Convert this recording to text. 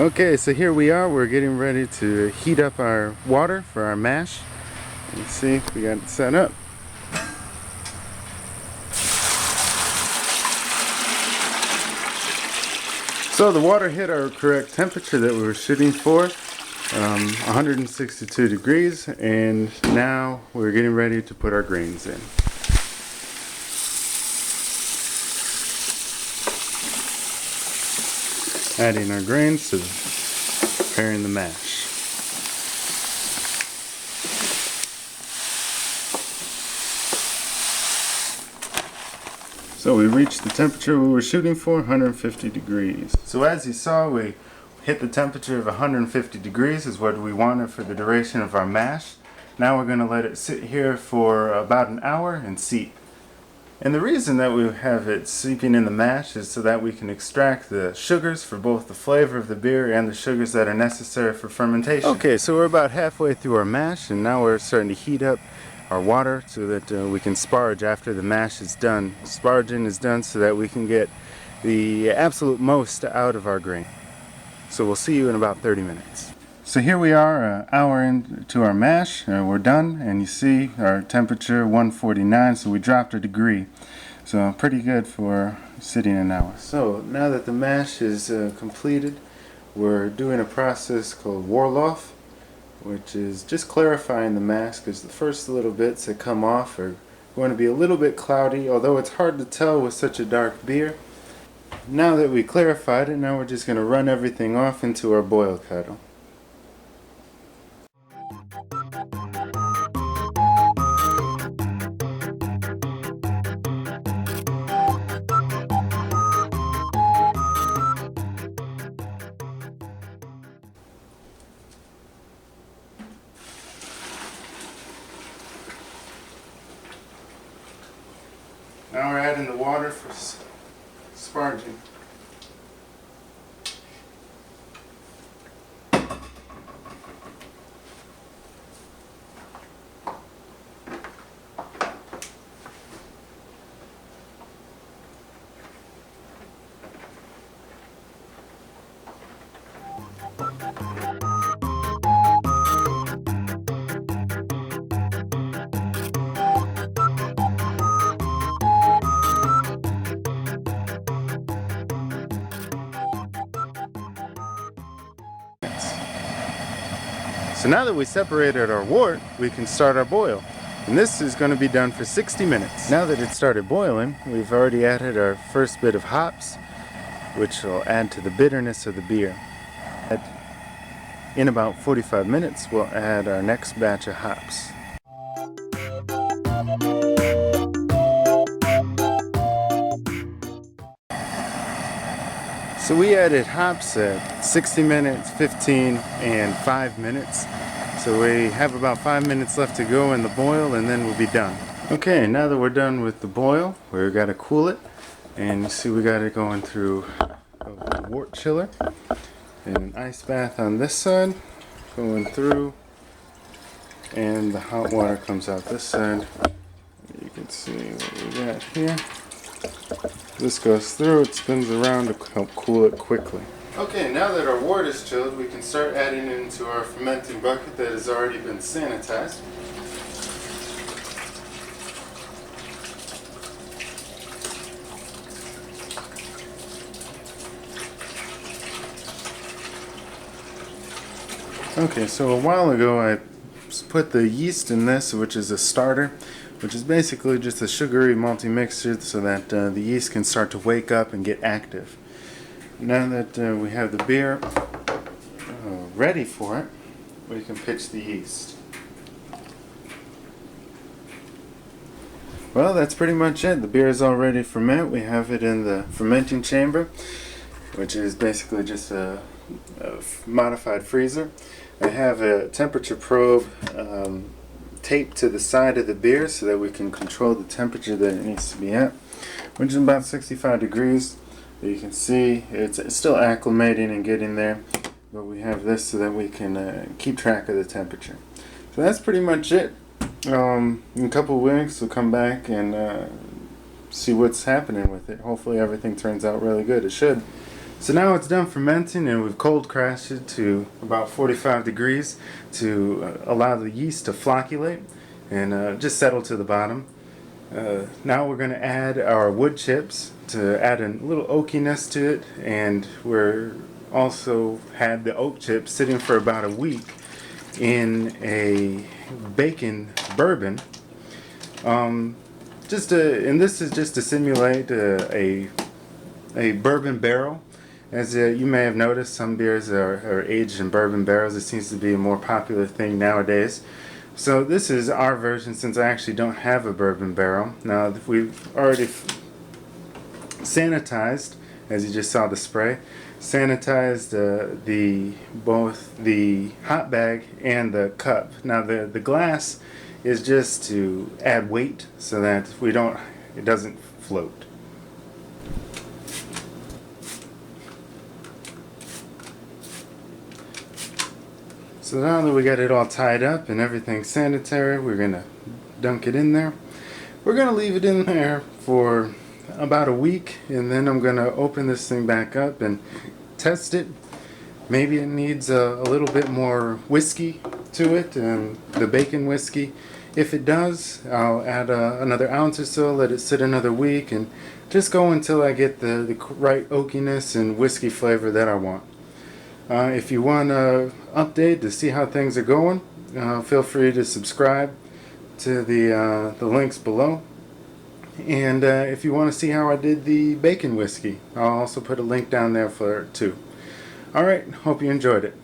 Okay, so here we are. We're getting ready to heat up our water for our mash. Let's see, we got it set up. So the water hit our correct temperature that we were shooting for, 162 degrees, and now we're getting ready to put our grains in. Adding our grains to preparing the mash. So we reached the temperature we were shooting for, 150 degrees. So as you saw, we hit the temperature of 150 degrees is what we wanted for the duration of our mash. Now we're going to let it sit here for about an hour and seep. And the reason that we have it seeping in the mash is so that we can extract the sugars for both the flavor of the beer and the sugars that are necessary for fermentation. Okay, so we're about halfway through our mash, and now we're starting to heat up our water so that we can sparge after the mash is done. Sparging is done so that we can get the absolute most out of our grain. So we'll see you in about 30 minutes. So here we are, an hour into our mash. We're done, and you see our temperature 149, so we dropped a degree. So pretty good for sitting an hour. So now that the mash is completed, we're doing a process called Warloff, which is just clarifying the mash, because the first little bits that come off are going to be a little bit cloudy, although it's hard to tell with such a dark beer. Now that we clarified it, now we're just going to run everything off into our boil kettle. Now we're adding the water for sparging. So now that we separated our wort, we can start our boil. And this is going to be done for 60 minutes. Now that it started boiling, we've already added our first bit of hops, which will add to the bitterness of the beer. In about 45 minutes, we'll add our next batch of hops. So we added hops at 60 minutes, 15, and 5 minutes. So we have about 5 minutes left to go in the boil, and then we'll be done. Okay, now that we're done with the boil, we've got to cool it. And you see we got it going through a wort chiller. And an ice bath on this side, going through. And the hot water comes out this side. You can see what we got here. This goes through, it spins around to help cool it quickly. Okay, now that our wort is chilled, we can start adding it into our fermenting bucket that has already been sanitized. Okay, so a while ago I put the yeast in this, which is a starter, which is basically just a sugary malty mixture so that the yeast can start to wake up and get active. Now that we have the beer ready for it, we can pitch the yeast. Well, that's pretty much it. The beer is all ready to ferment. We have it in the fermenting chamber, which is basically just a modified freezer. I have a temperature probe taped to the side of the beer so that we can control the temperature that it needs to be at, which is about 65 degrees. You can see it's still acclimating and getting there, but we have this so that we can keep track of the temperature. So that's pretty much it. In a couple of weeks we'll come back and see what's happening with it. Hopefully everything turns out really good. It should. So now it's done fermenting, and we've cold crashed it to about 45 degrees to allow the yeast to flocculate and just settle to the bottom. Now we're going to add our wood chips to add a little oakiness to it, and we're also had the oak chips sitting for about a week in a bacon bourbon. And this is just to simulate a bourbon barrel. As you may have noticed, some beers are aged in bourbon barrels. It seems to be a more popular thing nowadays. So this is our version, since I actually don't have a bourbon barrel. Now we've already sanitized, as you just saw the spray, sanitized both the hot bag and the cup. Now the glass is just to add weight so that it doesn't float. So now that we got it all tied up and everything sanitary, we're going to dunk it in there. We're going to leave it in there for about a week, and then I'm going to open this thing back up and test it. Maybe it needs a little bit more whiskey to it, and the bacon whiskey. If it does, I'll add another ounce or so, let it sit another week, and just go until I get the right oakiness and whiskey flavor that I want. If you want an update to see how things are going, feel free to subscribe to the links below. And if you want to see how I did the bacon whiskey, I'll also put a link down there for it too. Alright, hope you enjoyed it.